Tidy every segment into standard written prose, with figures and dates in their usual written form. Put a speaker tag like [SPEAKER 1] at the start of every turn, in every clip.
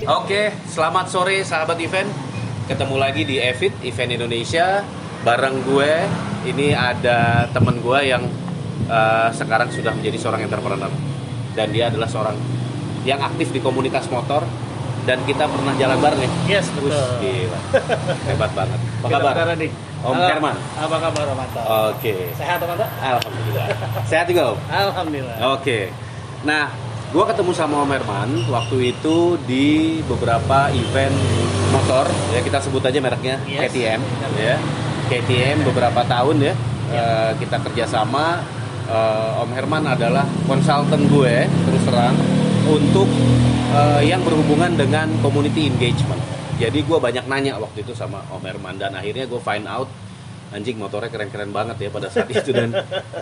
[SPEAKER 1] Oke, selamat sore sahabat event. Ketemu lagi di Event Indonesia. Bareng gue, ini ada temen gue yang sekarang sudah menjadi seorang entrepreneur. Dan dia adalah seorang yang aktif di komunitas motor. Dan kita pernah jalan bareng ya.
[SPEAKER 2] Yes, betul.
[SPEAKER 1] Gila. Hebat banget. Apa
[SPEAKER 2] Kita
[SPEAKER 1] kabar?
[SPEAKER 2] bicara nih.
[SPEAKER 1] Om
[SPEAKER 2] Halo.
[SPEAKER 1] Herman.
[SPEAKER 2] Apa kabar, Om Mata?
[SPEAKER 1] Oke.
[SPEAKER 2] Sehat, Om Mata?
[SPEAKER 1] Alhamdulillah. Sehat juga, Om?
[SPEAKER 2] Alhamdulillah.
[SPEAKER 1] Oke. Nah, gue ketemu sama Om Herman waktu itu di beberapa event motor, ya kita sebut aja mereknya,
[SPEAKER 2] Yes.
[SPEAKER 1] KTM, ya. KTM beberapa tahun ya, kita kerjasama. Om Herman adalah konsultan gue, terus terang, untuk yang berhubungan dengan community engagement. Jadi gue banyak nanya waktu itu sama Om Herman, dan akhirnya gue find out, anjing motornya keren-keren banget ya pada saat itu, dan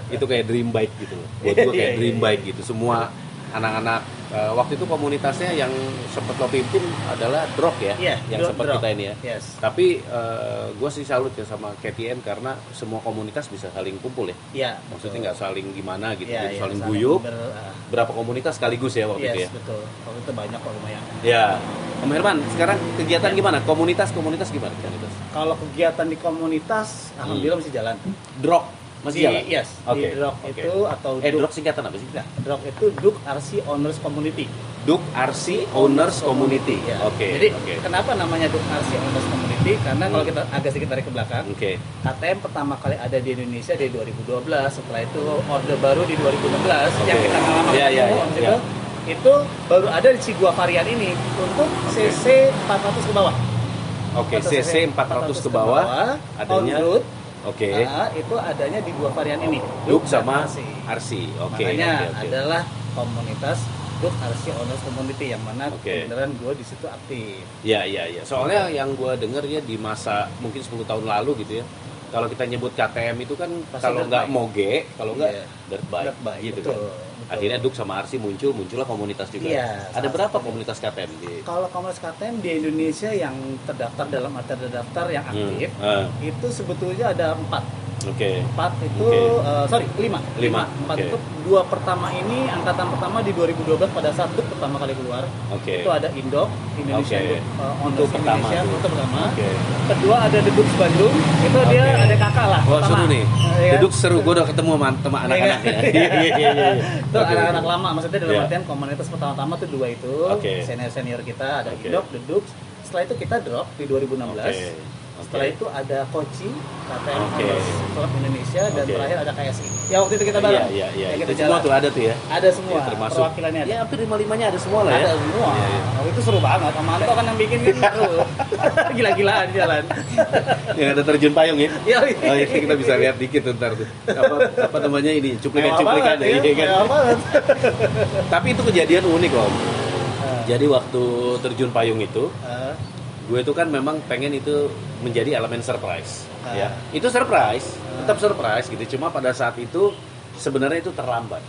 [SPEAKER 1] itu kayak dream bike gitu loh. Buat gue kayak dream bike gitu. Semua anak-anak waktu itu komunitasnya yang sempat lo pimpin adalah Drog ya,
[SPEAKER 2] Iya,
[SPEAKER 1] yang sempat kita ini ya.
[SPEAKER 2] Yes.
[SPEAKER 1] Tapi gue sih salut ya sama KTM karena semua komunitas bisa saling kumpul ya.
[SPEAKER 2] Iya.
[SPEAKER 1] Maksudnya nggak saling gimana gitu,
[SPEAKER 2] Iya,
[SPEAKER 1] jadi
[SPEAKER 2] iya,
[SPEAKER 1] saling
[SPEAKER 2] saling
[SPEAKER 1] guyup.
[SPEAKER 2] ber-
[SPEAKER 1] Berapa komunitas sekaligus ya waktu itu ya.
[SPEAKER 2] Yes, betul. Waktu itu banyak kok lumayan.
[SPEAKER 1] Ya, Om Herman, sekarang kegiatan gimana? Komunitas gimana? Komunitas?
[SPEAKER 2] Kalau kegiatan di komunitas, alhamdulillah masih jalan.
[SPEAKER 1] Drog masih jalan?
[SPEAKER 2] Yes.
[SPEAKER 1] Oke.
[SPEAKER 2] Di Drog
[SPEAKER 1] Oke.
[SPEAKER 2] itu atau
[SPEAKER 1] Drog singkatan apa sih?
[SPEAKER 2] Nah, Drog itu Duk RC Owners Community.
[SPEAKER 1] Duk RC Owners Community.
[SPEAKER 2] Ya.
[SPEAKER 1] Oke.
[SPEAKER 2] Jadi
[SPEAKER 1] oke.
[SPEAKER 2] kenapa namanya Duk RC Owners Community? Karena kalau kita agak sedikit tarik ke belakang,
[SPEAKER 1] Oke.
[SPEAKER 2] KTM pertama kali ada di Indonesia di 2012. Setelah itu Orde Baru di 2016 yang
[SPEAKER 1] Oke.
[SPEAKER 2] kita lama
[SPEAKER 1] Iya, iya,
[SPEAKER 2] ketemu,
[SPEAKER 1] iya,
[SPEAKER 2] Om
[SPEAKER 1] iya.
[SPEAKER 2] Ziko. Itu baru ada di Cigua varian ini untuk CC 400 ke bawah.
[SPEAKER 1] Oke, CC 400 ke bawah adanya.
[SPEAKER 2] on-road.
[SPEAKER 1] Oke.
[SPEAKER 2] Nah, itu adanya di dua varian ini.
[SPEAKER 1] Duk sama
[SPEAKER 2] RC.
[SPEAKER 1] RC. Oke.
[SPEAKER 2] Makanya
[SPEAKER 1] oke, oke.
[SPEAKER 2] adalah komunitas Duk RC Owners Community yang mana
[SPEAKER 1] Oke.
[SPEAKER 2] kebenaran gue di situ aktif.
[SPEAKER 1] Iya. Soalnya yang gue denger ya di masa mungkin 10 tahun lalu gitu ya. Kalau kita nyebut KTM itu kan
[SPEAKER 2] Pasti
[SPEAKER 1] kalau
[SPEAKER 2] dirt
[SPEAKER 1] nggak
[SPEAKER 2] bike.
[SPEAKER 1] moge, kalau nggak
[SPEAKER 2] Iya.
[SPEAKER 1] dirt bike,
[SPEAKER 2] Dirt bike,
[SPEAKER 1] gitu
[SPEAKER 2] betul,
[SPEAKER 1] kan.
[SPEAKER 2] betul.
[SPEAKER 1] Akhirnya Duk sama RC muncullah komunitas juga.
[SPEAKER 2] Iya,
[SPEAKER 1] Ada
[SPEAKER 2] salah
[SPEAKER 1] berapa
[SPEAKER 2] satu.
[SPEAKER 1] komunitas KTM di?
[SPEAKER 2] Kalau komunitas KTM di Indonesia yang terdaftar dalam arti terdaftar yang aktif itu sebetulnya ada 4.
[SPEAKER 1] Oke.
[SPEAKER 2] 4 itu
[SPEAKER 1] Oke.
[SPEAKER 2] 5.
[SPEAKER 1] Lima,
[SPEAKER 2] 4
[SPEAKER 1] oke.
[SPEAKER 2] itu dua pertama ini angkatan pertama di 2012 pada saat Duk pertama kali keluar.
[SPEAKER 1] Oke.
[SPEAKER 2] Itu ada Indok Indonesia
[SPEAKER 1] Oke.
[SPEAKER 2] Owners
[SPEAKER 1] Itu pertama
[SPEAKER 2] Indonesia
[SPEAKER 1] tuh.
[SPEAKER 2] itu pertama.
[SPEAKER 1] Oke.
[SPEAKER 2] Kedua ada The Dukes Bandung. Itu dia
[SPEAKER 1] Oke.
[SPEAKER 2] ada kakak lah.
[SPEAKER 1] Wah,
[SPEAKER 2] pertama.
[SPEAKER 1] seru nih.
[SPEAKER 2] Iya kan?
[SPEAKER 1] Duduk seru, gue udah ketemu sama teman anak-anaknya. Iya.
[SPEAKER 2] Itu
[SPEAKER 1] Oke,
[SPEAKER 2] anak-anak
[SPEAKER 1] oke.
[SPEAKER 2] lama, maksudnya dalam
[SPEAKER 1] Iya.
[SPEAKER 2] artian komunitas pertama-tama tuh dua itu.
[SPEAKER 1] Oke.
[SPEAKER 2] Senior kita ada
[SPEAKER 1] Oke.
[SPEAKER 2] Indok, The Dukes. Setelah itu kita drop di 2016.
[SPEAKER 1] Oke.
[SPEAKER 2] Setelah itu ada Koci, KTM
[SPEAKER 1] Oke.
[SPEAKER 2] Owners Club Indonesia, dan
[SPEAKER 1] Oke.
[SPEAKER 2] terakhir ada KSI. Ya waktu itu kita bareng.
[SPEAKER 1] Iya.
[SPEAKER 2] Yang kita
[SPEAKER 1] Itu semua
[SPEAKER 2] jalan.
[SPEAKER 1] tuh ada tuh ya.
[SPEAKER 2] Ada semua.
[SPEAKER 1] Ya, termasuk
[SPEAKER 2] Perwakilannya ada.
[SPEAKER 1] Ya hampir 5-5-nya ada semua lah ya.
[SPEAKER 2] Ada semua.
[SPEAKER 1] Iya, iya.
[SPEAKER 2] Oh, itu seru banget. Om Manto kan yang bikin kan seru. Gila-gilaan jalan.
[SPEAKER 1] Yang ada terjun payung ya.
[SPEAKER 2] Iya,
[SPEAKER 1] Oh, iya, kita bisa lihat dikit ntar tuh. Apa namanya ini?
[SPEAKER 2] Mewah
[SPEAKER 1] Cuplikan-cuplikan
[SPEAKER 2] banget,
[SPEAKER 1] ya, iya kan.
[SPEAKER 2] mewah banget.
[SPEAKER 1] Tapi itu kejadian unik Om.
[SPEAKER 2] Ah.
[SPEAKER 1] Jadi waktu terjun payung itu,
[SPEAKER 2] Ah,
[SPEAKER 1] gue itu kan memang pengen itu menjadi elemen surprise.
[SPEAKER 2] Ah.
[SPEAKER 1] Ya. Itu surprise, tetap surprise gitu. Cuma pada saat itu sebenarnya itu terlambat.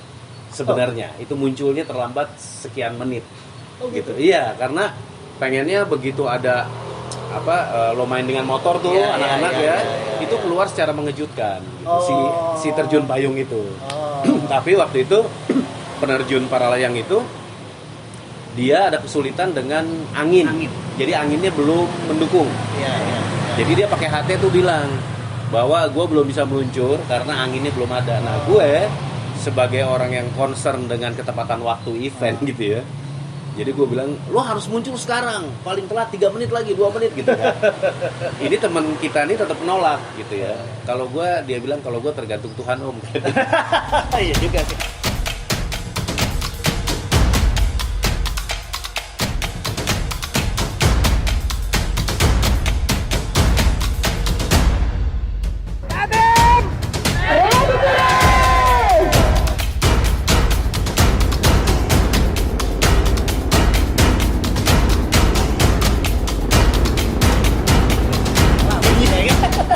[SPEAKER 1] Sebenarnya itu munculnya terlambat sekian menit.
[SPEAKER 2] Oh,
[SPEAKER 1] Gitu. Iya, karena pengennya begitu ada lo main dengan motor tuh
[SPEAKER 2] Iya,
[SPEAKER 1] anak-anak
[SPEAKER 2] iya,
[SPEAKER 1] ya,
[SPEAKER 2] iya, iya,
[SPEAKER 1] itu
[SPEAKER 2] iya.
[SPEAKER 1] keluar secara mengejutkan gitu.
[SPEAKER 2] Oh.
[SPEAKER 1] Si terjun payung itu.
[SPEAKER 2] Oh.
[SPEAKER 1] Tapi waktu itu penerjun para layang itu dia ada kesulitan dengan angin. Jadi anginnya belum mendukung.
[SPEAKER 2] Iya, iya.
[SPEAKER 1] Jadi dia pakai HT tuh bilang bahwa gue belum bisa meluncur karena anginnya belum ada. Nah gue sebagai orang yang concern dengan ketepatan waktu event gitu ya. Jadi gue bilang, lo harus muncul sekarang, paling telat 3 menit lagi, 2 menit gitu kan. Ini teman kita ini tetap nolak gitu ya. Kalau gue, dia bilang kalau gue tergantung Tuhan Om.
[SPEAKER 2] Iya juga sih.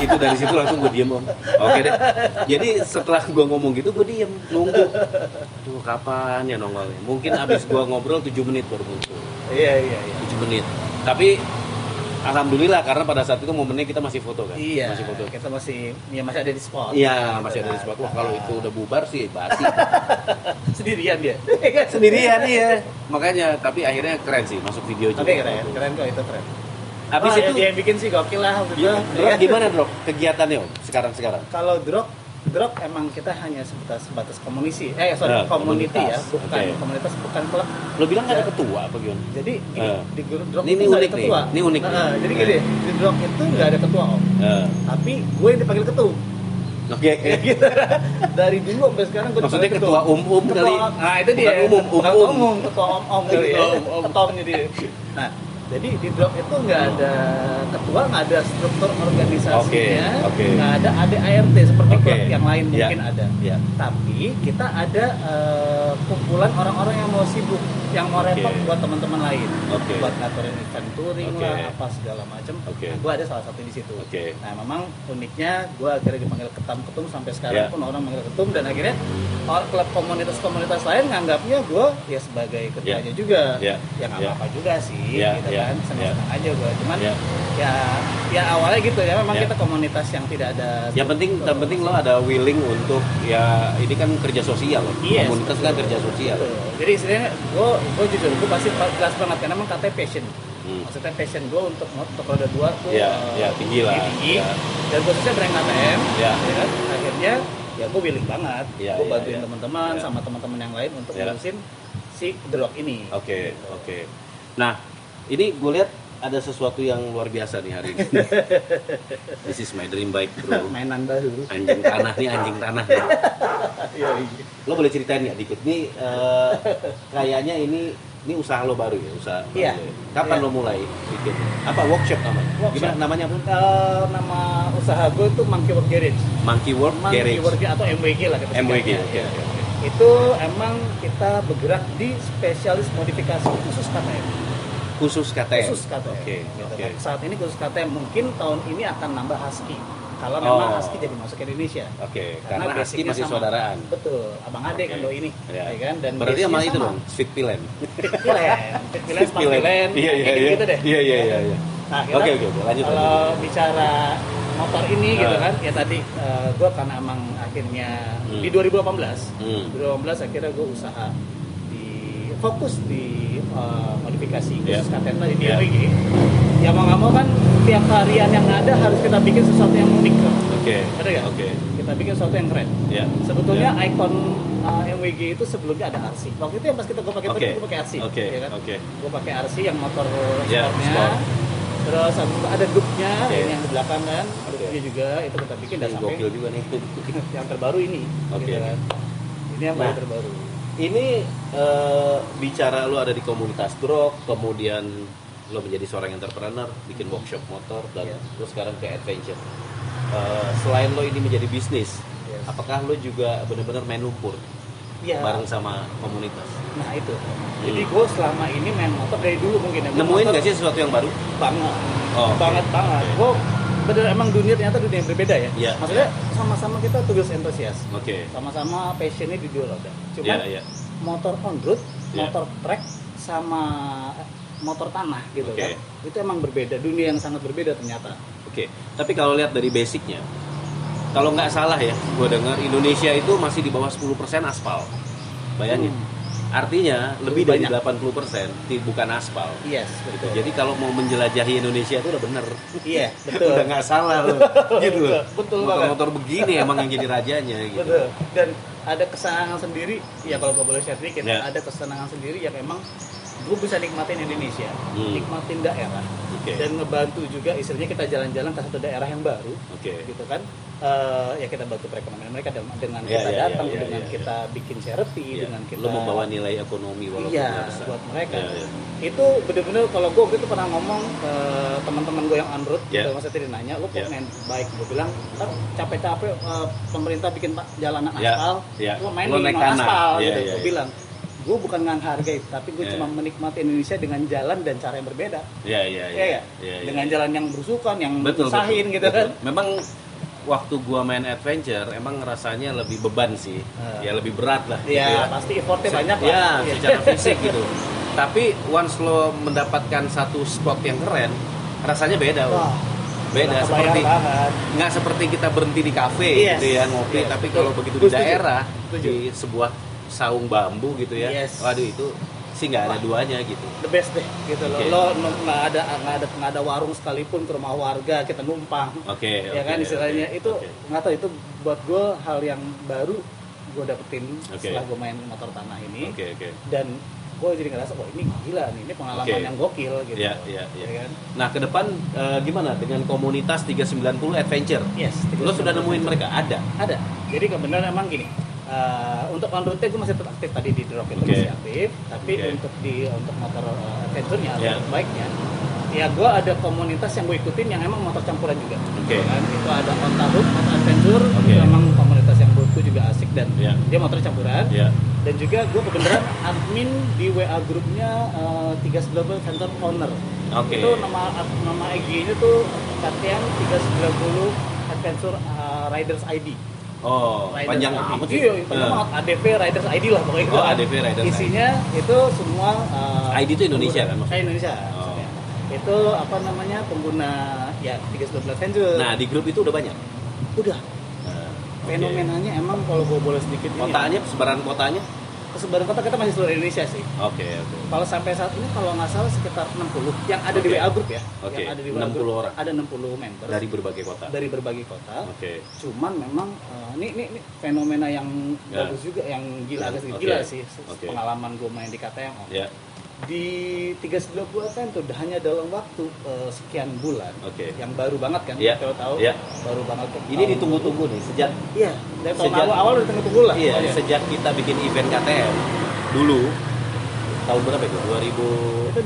[SPEAKER 1] Itu dari situ langsung gue diem Om. Oke deh. Jadi setelah gue ngomong gitu gue diem nunggu. Aduh kapan ya nongolnya? Mungkin abis gue ngobrol 7 menit baru muncul.
[SPEAKER 2] Iya.
[SPEAKER 1] 7 menit. Tapi Alhamdulillah karena pada saat itu momennya kita masih foto kan.
[SPEAKER 2] Iya.
[SPEAKER 1] Masih foto.
[SPEAKER 2] Kita masih ada di spot.
[SPEAKER 1] Iya, masih ada di spot. Wah, kalau itu udah bubar sih basi.
[SPEAKER 2] Sendirian dia.
[SPEAKER 1] Sendirian iya. Makanya tapi akhirnya keren sih masuk video juga.
[SPEAKER 2] Tapi keren kok itu keren.
[SPEAKER 1] Habis itu
[SPEAKER 2] dia yang bikin sih gokil lah.
[SPEAKER 1] Drop gimana Drop kegiatannya Om sekarang?
[SPEAKER 2] Kalau drop emang kita hanya sebatas community ya, bukan komunitas, bukan klub.
[SPEAKER 1] Lo bilang nggak ada ketua apa gimana?
[SPEAKER 2] Jadi di drop
[SPEAKER 1] ini
[SPEAKER 2] itu nggak ada
[SPEAKER 1] unik
[SPEAKER 2] ketua.
[SPEAKER 1] Ini unik.
[SPEAKER 2] Jadi gini, di drop itu nggak ada ketua Om. Tapi gue yang dipanggil ketua.
[SPEAKER 1] Oke.
[SPEAKER 2] Gitu. Dari dulu sampai sekarang gue
[SPEAKER 1] maksudnya ketua umum kali.
[SPEAKER 2] Nah itu dia.
[SPEAKER 1] Bukan umum.
[SPEAKER 2] Ketua om kali ya. Ketua jadi. Nah jadi di drop itu nggak ada ketua, nggak ada struktur organisasinya, nggak ada ADART seperti klub yang lain mungkin ada. Tapi kita ada kumpulan orang-orang yang mau sibuk, yang mau repot buat teman-teman lain, buat ngaturin event touring lah, apa segala macam. Nah, gue ada salah satu di situ. Nah memang uniknya gue akhirnya dipanggil ketum sampai sekarang pun orang manggil ketum, dan akhirnya klub komunitas lain nganggapnya gue ya sebagai ketuanya juga. Ya nggak apa-apa juga sih. Kan senang-senang aja gue, cuman ya awalnya gitu ya, memang kita komunitas yang tidak ada. Yang
[SPEAKER 1] penting lo ada willing untuk ya ini kan kerja sosial, komunitas kan kerja sosial.
[SPEAKER 2] Jadi istilahnya gue jujur, gue pasti jelas banget karena emang katanya passion. Maksudnya passion gue untuk roda 2 tuh
[SPEAKER 1] tinggi lah.
[SPEAKER 2] Dan khususnya brand KTM, kan? Akhirnya ya gue willing banget, gue bantuin teman-teman sama teman-teman yang lain untuk ngurusin si The Rock ini.
[SPEAKER 1] Oke. Nah ini gue lihat ada sesuatu yang luar biasa nih hari ini. This is my dream bike bro.
[SPEAKER 2] Mainan baru.
[SPEAKER 1] Anjing tanah. Lo boleh ceritain nggak dikit? Nih kayaknya ini usaha lo baru ya, usaha.
[SPEAKER 2] Iya.
[SPEAKER 1] Kapan lo mulai bikin? Apa workshop namanya? Gimana namanya apa?
[SPEAKER 2] Nama usaha gue itu Monkey Work Garage.
[SPEAKER 1] Monkey Work
[SPEAKER 2] atau MWG lah kita.
[SPEAKER 1] MWG.
[SPEAKER 2] Itu emang kita bergerak di spesialis modifikasi khusus KTM.
[SPEAKER 1] Khusus KTM.
[SPEAKER 2] Oke. Saat ini khusus KTM, mungkin tahun ini akan nambah Husky. Kalau memang Husky jadi masuk ke Indonesia.
[SPEAKER 1] Karena Husky masih saudaraan.
[SPEAKER 2] Betul, abang adik kan ini, ya kan? Dan
[SPEAKER 1] berarti sama itu dong, Sweet Pilen.
[SPEAKER 2] Iya. Gitu deh.
[SPEAKER 1] Iya.
[SPEAKER 2] Nah,
[SPEAKER 1] oke, lanjut.
[SPEAKER 2] Kalau bicara motor ini gitu kan, ya tadi gue karena emang akhirnya di 2018 akhirnya gue usaha fokus di modifikasi khusus KTM tadi di MWG. Ya mau nggak mau kan tiap harian yang ada harus kita bikin sesuatu yang unik kan. Ada nggak? Kita bikin sesuatu yang keren. Sebetulnya ikon MWG itu sebelumnya ada RC. Waktu itu yang pas gue pakai RC. Gue pakai RC yang motor sportnya. Terus ada dupnya ini yang di belakang kan. Dupnya juga itu kita bikin dan sampai
[SPEAKER 1] gokil juga nih.
[SPEAKER 2] yang terbaru ini. Gitu kan. Ini yang paling terbaru.
[SPEAKER 1] Ini bicara lo ada di komunitas drop, kemudian lo menjadi seorang entrepreneur, bikin workshop motor, dan lo sekarang ke adventure. Selain lo ini menjadi bisnis, apakah lo juga benar-benar main lumpur bareng sama komunitas?
[SPEAKER 2] Nah itu. Jadi gue selama ini main motor dari dulu mungkin.
[SPEAKER 1] Nemuin nggak sih sesuatu yang baru?
[SPEAKER 2] Banget. Gue bener emang ternyata dunia yang berbeda ya. Maksudnya sama-sama kita tugas entusias. Sama-sama passionnya di dua roda. Cuma motor on road, motor track sama motor tanah gitu kan. Itu emang berbeda, dunia yang sangat berbeda ternyata. Tapi kalau lihat dari basicnya, kalau nggak salah ya, gue dengar Indonesia itu masih di bawah 10% aspal. Bayangin. Artinya lebih dari 80% bukan aspal. Betul. Jadi kalau mau menjelajahi Indonesia itu udah bener. Betul. Udah nggak salah loh. Gitu loh. Betul. Motor begini emang yang jadi rajanya gitu. Betul. Dan ada kesenangan sendiri, ya kalau gue boleh share dikit, ada kesenangan sendiri yang emang gue bisa nikmatin Indonesia, nikmatin daerah, dan ngebantu juga istilahnya kita jalan-jalan ke satu daerah yang baru, gitu kan. Ya kita bantu perekonomian mereka dengan kita datang, dengan kita bikin charity, dengan kita
[SPEAKER 1] lo membawa nilai ekonomi walaupun besar
[SPEAKER 2] buat mereka. Itu bener-bener kalau gue waktu itu pernah ngomong ke teman-teman gue yang on road, Mas Tiri nanya, lo kok main bike? Gue bilang, kan capek-capek pemerintah bikin jalanan aspal, lo main di aspal, gitu. Gue bilang, gue bukan menghargai, tapi gue cuma menikmati Indonesia dengan jalan dan cara yang berbeda. Dengan jalan yang berusukan, yang usahin gitu kan.
[SPEAKER 1] Memang waktu gua main adventure emang rasanya lebih beban sih, ya lebih berat lah.
[SPEAKER 2] Pasti effortnya banyak lah.
[SPEAKER 1] Secara fisik gitu. Tapi once lo mendapatkan satu spot yang keren, rasanya beda.
[SPEAKER 2] Wah,
[SPEAKER 1] beda seperti nggak seperti kita berhenti di kafe gitu ya ngopi, tapi kalau begitu di daerah di sebuah saung bambu gitu ya, waduh itu sih nggak ada duanya gitu.
[SPEAKER 2] The best deh gitu loh. Lo nggak ada warung sekalipun ke rumah warga kita numpang. Ya kan istilahnya itu nggak tahu, itu buat gue hal yang baru gue dapetin setelah gue main motor tanah ini. Dan gue jadi ngerasa, wah ini gila nih, ini pengalaman yang gokil gitu. Ya kan?
[SPEAKER 1] Nah ke depan gimana dengan komunitas 390 Adventure? Lo sudah nemuin mereka? Ada.
[SPEAKER 2] Jadi kebenaran emang gini. Untuk on route gue masih tetap aktif tadi di Drop itu masih aktif, tapi untuk motor adventure-nya atau bike-nya, ya gue ada komunitas yang gue ikutin yang emang motor campuran juga. Kan? Itu ada Ontahook motor adventure, itu emang komunitas yang menurutku juga asik dan dia motor campuran. Dan juga gue kebenaran admin di WA grupnya 390 Adventure Owner. Itu nama IG-nya tuh KTM 390 Adventure Riders ID.
[SPEAKER 1] Panjang amat sih.
[SPEAKER 2] Iya, panjang banget. ADV Riders ID lah pokoknya itu.
[SPEAKER 1] ADV Riders ID.
[SPEAKER 2] Isinya itu semua
[SPEAKER 1] ID itu Indonesia kan maksudnya?
[SPEAKER 2] Indonesia. Itu apa namanya, pengguna ya 390 Adventure.
[SPEAKER 1] Nah, di grup itu udah banyak?
[SPEAKER 2] Udah. Fenomenanya emang kalau gue boleh sedikit
[SPEAKER 1] kotanya, sebaran kotanya?
[SPEAKER 2] Kesebaran kota kita masih seluruh Indonesia sih. Kalau sampai saat ini kalau nggak salah sekitar 60 yang ada di WA group ya. Yang ada di WA
[SPEAKER 1] 60
[SPEAKER 2] group,
[SPEAKER 1] orang.
[SPEAKER 2] Ada 60 member
[SPEAKER 1] Dari berbagai kota.
[SPEAKER 2] Cuman memang ini fenomena yang bagus juga, yang gila gila sih. Pengalaman gue main di KTM. Di 390 kan tuh hanya dalam waktu sekian bulan, yang baru banget kan, kita tahu baru banget.
[SPEAKER 1] Ini ditunggu-tunggu nih sejak
[SPEAKER 2] dari tahun awal udah ditunggu-tunggu lah.
[SPEAKER 1] Sejak kita bikin event KTM dulu tahun berapa itu?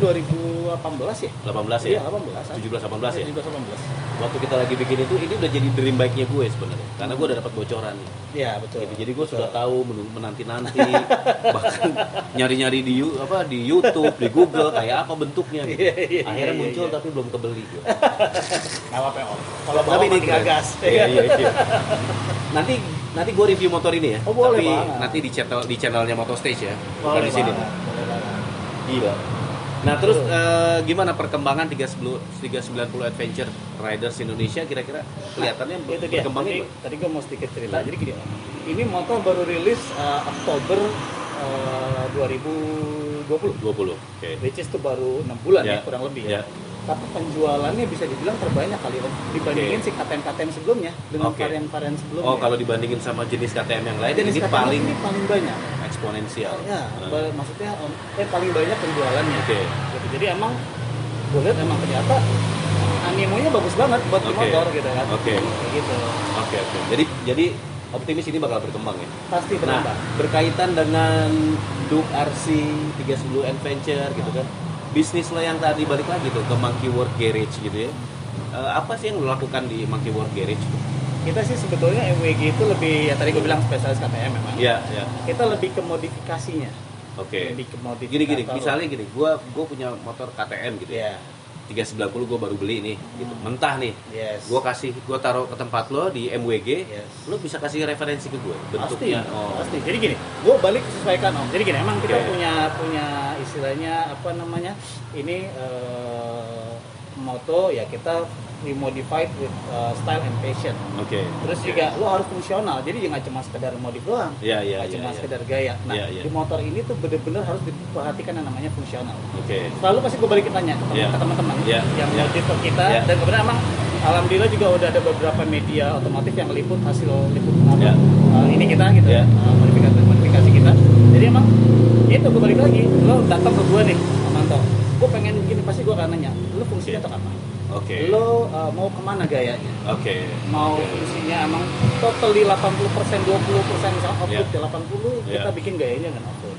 [SPEAKER 2] 2018 ya?
[SPEAKER 1] 18 ya? 17 18 ya? 17 18. Waktu kita lagi bikin itu, ini udah jadi dream bike-nya gue sebenarnya. Karena gue udah dapat bocoran nih.
[SPEAKER 2] Iya, betul.
[SPEAKER 1] Gitu. Jadi gue sudah tahu menanti-nanti, bahkan nyari-nyari di YouTube, di Google kayak apa bentuknya. Akhirnya muncul tapi belum kebeli gue.
[SPEAKER 2] Enggak apa-apa, Om. Kalau bawa mati gagas.
[SPEAKER 1] Iya. Nanti gue review motor ini ya.
[SPEAKER 2] Boleh
[SPEAKER 1] tapi
[SPEAKER 2] banget.
[SPEAKER 1] nanti di channelnya Motostage ya. Bukan di sini. Gila. Nah terus gimana perkembangan 390 Adventure Riders Indonesia kira-kira kelihatannya berkembangnya?
[SPEAKER 2] Tadi gue mau sedikit cerita. Jadi gini, ini motor baru rilis Oktober 2020. Which is itu baru 6 bulan ya kurang lebih ya. Tapi penjualannya bisa dibilang terbanyak kali Om dibandingin si KTM sebelumnya dengan varian-varian sebelumnya.
[SPEAKER 1] Kalau dibandingin sama jenis KTM yang lain,
[SPEAKER 2] jenis
[SPEAKER 1] ini
[SPEAKER 2] paling banyak.
[SPEAKER 1] Eksponensial.
[SPEAKER 2] Ya, maksudnya paling banyak penjualannya. Gitu. Jadi emang gue lihat emang ternyata animonya bagus banget buat motor gitu kan. Gitu. Jadi optimis ini bakal berkembang ya. Pasti berkembang. Nah, berkaitan dengan Duke RC 310 Adventure gitu kan. Bisnis lo yang tadi balik lagi tuh ke Monkey World Garage gitu ya. Apa sih yang lo lakukan di Monkey World Garage? Kita sih sebetulnya MWG itu lebih, ya tadi gue bilang spesialis KTM memang. Iya. Kita lebih ke modifikasinya. Lebih ke modifikasi. Gini, misalnya gini, gue punya motor KTM gitu ya. 390 gue baru beli nih, gitu. Mentah nih. Gue taruh ke tempat lo di MWG. Lo bisa kasih referensi ke gue bentuknya. Pasti. Jadi gini, gue balik sesuaikan Om. Jadi gini, emang kita punya istilahnya apa namanya? Ini moto ya kita remodified with style and passion. Terus juga lo harus fungsional. Jadi jangan cuma sekedar modif doang. Cuma sekedar gaya. Nah, di motor ini tuh bener-bener harus diperhatikan yang namanya fungsional. Selalu pasti gue balikin tanya ke teman-teman yang modif ke kita dan kemudian emang alhamdulillah juga udah ada beberapa media otomotif yang liput ini kita gitu modifikasi kita. Jadi emang itu gue balik lagi, lo datang ke gue nih Manto, gue pengen begini, pasti gue akan nanya lo fungsinya untuk apa. Lo mau kemana gayanya? Mau fungsinya emang totally 80%, 20% misalnya off-road 80, kita bikin gayanya kan off-road.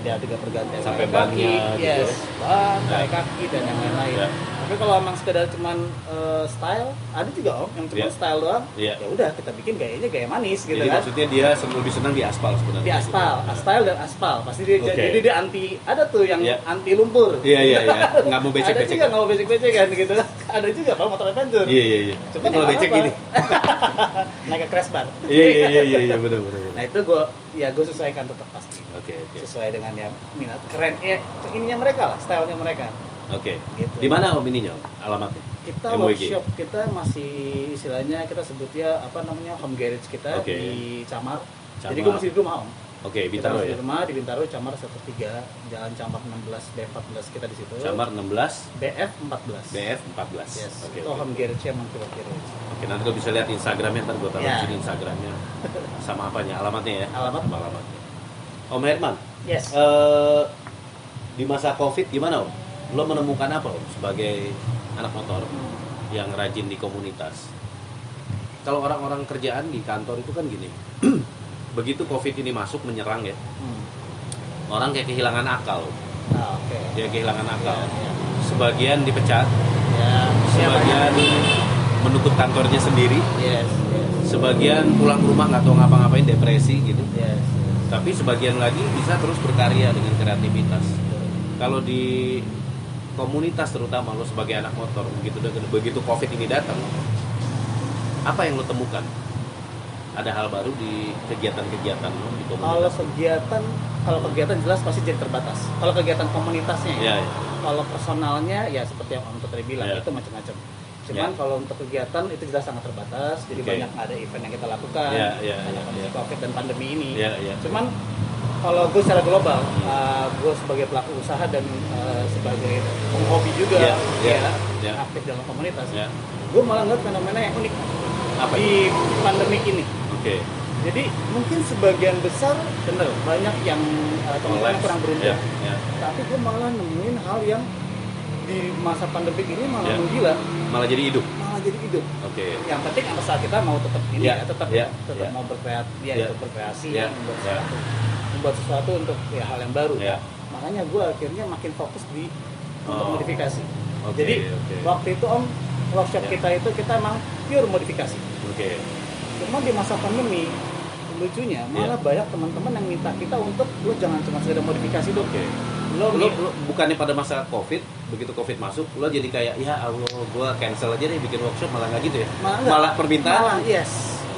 [SPEAKER 2] Ada pergantian
[SPEAKER 1] sampai
[SPEAKER 2] kaki, ban, kayak kaki dan yang lain-lain. Tapi kalau emang sekedar cuman style, ada juga Om yang cuma style doang. Ya udah kita bikin gayanya gaya manis gitu.
[SPEAKER 1] Jadi
[SPEAKER 2] kan.
[SPEAKER 1] maksudnya dia lebih senang di aspal sebenarnya.
[SPEAKER 2] Di aspal, style dan aspal. Pasti dia jadi dia anti, ada tuh yang anti lumpur.
[SPEAKER 1] Iya. Enggak mau becek-becek.
[SPEAKER 2] Ada juga enggak mau becek-becek kan gitu. Ada juga kalau motor adventure.
[SPEAKER 1] Iya. Cuma kalau becek gini.
[SPEAKER 2] Naik ke crash bar.
[SPEAKER 1] Iya, benar.
[SPEAKER 2] Nah, itu gue sesuaikan tetap pasti. Sesuai dengan yang minat keren ininya mereka lah, stylenya mereka.
[SPEAKER 1] Oke.
[SPEAKER 2] Gitu.
[SPEAKER 1] Di mana Om ininya? Alamatnya?
[SPEAKER 2] Kita workshop kita masih istilahnya kita sebutnya apa namanya home garage kita di Camar. Jadi gue masih di rumah Om.
[SPEAKER 1] Oke, Bintaro ya.
[SPEAKER 2] Di rumah di Bintaro, Camar 13, Jalan Camar 16 B14 kita di situ.
[SPEAKER 1] Camar 16
[SPEAKER 2] BF14.
[SPEAKER 1] BF14.
[SPEAKER 2] Yes.
[SPEAKER 1] Oke.
[SPEAKER 2] Itu home garage emang kita garage.
[SPEAKER 1] Oke, nanti lo bisa lihat Instagramnya, ntar gue taruh di sini Instagramnya. Sama apanya? Alamatnya ya?
[SPEAKER 2] Alamatnya.
[SPEAKER 1] Om Herman.
[SPEAKER 2] Yes.
[SPEAKER 1] Di masa Covid gimana Om? Lo menemukan apa Om sebagai anak motor yang rajin di komunitas? Kalau orang-orang kerjaan di kantor itu kan gini. Begitu Covid ini masuk menyerang ya, orang kayak kehilangan akal. Dia kehilangan akal. Sebagian dipecat, sebagian menutup kantornya sendiri, sebagian pulang ke rumah nggak tahu ngapa-ngapain, depresi gitu. Tapi sebagian lagi bisa terus berkarya dengan kreativitas. Kalau di komunitas terutama lo sebagai anak motor, begitu Covid ini datang, apa yang lo temukan? Ada hal baru di kegiatan-kegiatan lo di komunitas?
[SPEAKER 2] Kalau kegiatan jelas pasti jadi terbatas. Kalau kegiatan komunitasnya kalau personalnya ya seperti yang Om tadi bilang itu macam-macam. Cuman kalau untuk kegiatan itu jelas sangat terbatas. Jadi banyak ada event yang kita lakukan, banyak kondisi Covid dan pandemi ini. Cuman kalau gue secara global, gue sebagai pelaku usaha dan sebagai penghobi juga, aktif dalam komunitas, gue malah ngeliat fenomena yang unik di pandemi ini. Jadi mungkin sebagian besar bener banyak yang teman-teman kurang beruntung, tapi gue malah nemuin hal yang di masa pandemi ini malah menggila, malah jadi hidup. Yang penting apa saat kita mau tetap ini tetap mau berkreasi, membuat sesuatu untuk hal yang baru. Makanya gue akhirnya makin fokus di untuk modifikasi. Jadi waktu itu Om, workshop kita itu kita emang pure modifikasi. Cuma di masa pandemi lucunya malah banyak teman-teman yang minta kita untuk lo jangan cuma sekedar modifikasi dong. Lo
[SPEAKER 1] bukannya pada masa Covid, begitu Covid masuk, lo jadi kayak ya Allah, gue cancel aja deh bikin workshop, malah nggak gitu ya? Malah permintaan?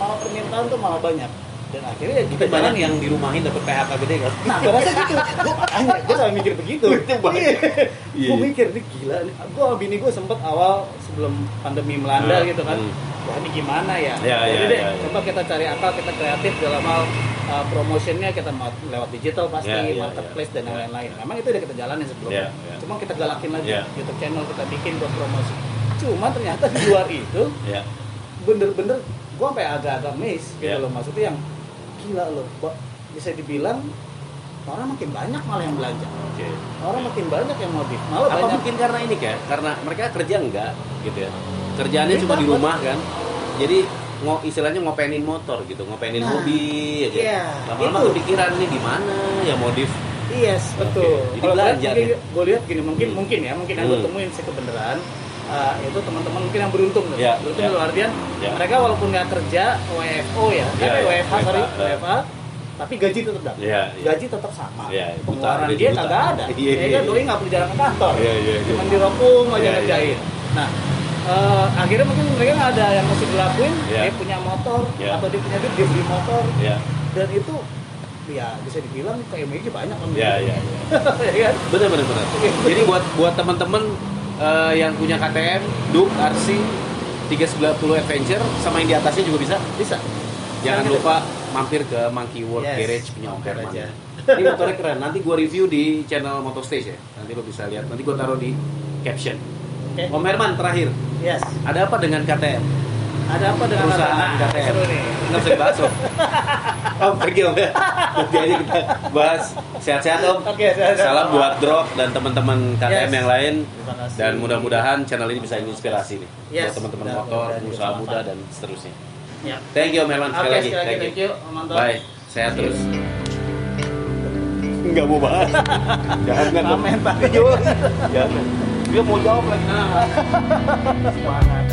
[SPEAKER 2] Malah permintaan tuh malah banyak. Dan akhirnya ya
[SPEAKER 1] kita banyak yang dirumahin dapat PHK gede kan?
[SPEAKER 2] Nah, gue rasa gitu. Gue selalu mikir begitu. Gue mikir nih gila. Gue sama bini gue sempet awal sebelum pandemi melanda gitu kan. Wah ini gimana ya? Jadi coba kita cari akal, kita kreatif dalam hal promotionnya, kita lewat digital pasti, marketplace dan lain-lain. Memang itu udah kita jalanin sebelumnya. Cuma kita galakin lagi YouTube channel kita bikin buat promosi. Cuma ternyata di luar itu bener-bener gue sampai agak-agak miss gitu loh, maksudnya yang gila loh, bisa dibilang orang makin banyak malah yang belanja, orang makin banyak yang modif, malah
[SPEAKER 1] apa
[SPEAKER 2] banyak.
[SPEAKER 1] Mungkin karena ini kan, karena mereka kerja enggak gitu ya, kerjaannya cuma di rumah kan, jadi istilahnya ngopenin motor gitu, ngopenin hobi aja. Lama-lama kepikiran nih gimana ya modif.
[SPEAKER 2] Betul. Kalau
[SPEAKER 1] belanja
[SPEAKER 2] gue lihat gini, mungkin yang gue temuin sih kebenaran. Itu teman-teman mungkin yang beruntung beruntung dalam artian mereka walaupun nggak kerja WFO WFH tapi gaji tetap dapat, gaji tetap sama, pengeluaran dia kagak ada, kan doi nggak perlu jalan ke kantor, cuma di rokung aja ngerjain. Nah akhirnya mungkin mereka nggak ada yang mesti dilakuin, dia punya motor atau dia punya duit, dia beli motor, dan itu ya bisa dibilang kayak MG banyak kan.
[SPEAKER 1] Benar. Jadi buat teman-teman yang punya KTM, Duke, RC, 390 Adventure sama yang di atasnya juga bisa. Jangan lupa mampir ke Monkey World Garage punya Om Herman. Ini motornya keren. Nanti gue review di channel Motostage ya. Nanti lo bisa lihat. Nanti gue taruh di caption. Om Herman terakhir. Ada apa dengan KTM?
[SPEAKER 2] Ada apa dengan
[SPEAKER 1] perusahaan KTM? Nggak bisa dibahas Om. Om pergi Om ya. Nanti aja kita bahas. Sehat-sehat Om.
[SPEAKER 2] Sehat-sehat.
[SPEAKER 1] Salam buat Drop dan teman-teman KTM yang lain. Dan mudah-mudahan channel ini bisa inspirasi nih buat teman-teman motor, usaha muda dan seterusnya. Thank you Om Herman sekali lagi.
[SPEAKER 2] Thank you.
[SPEAKER 1] Bye. Sehat terus. Nggak mau bahas. Jangan.
[SPEAKER 2] Amin.
[SPEAKER 1] Dia mau jawab lagi. Semangat.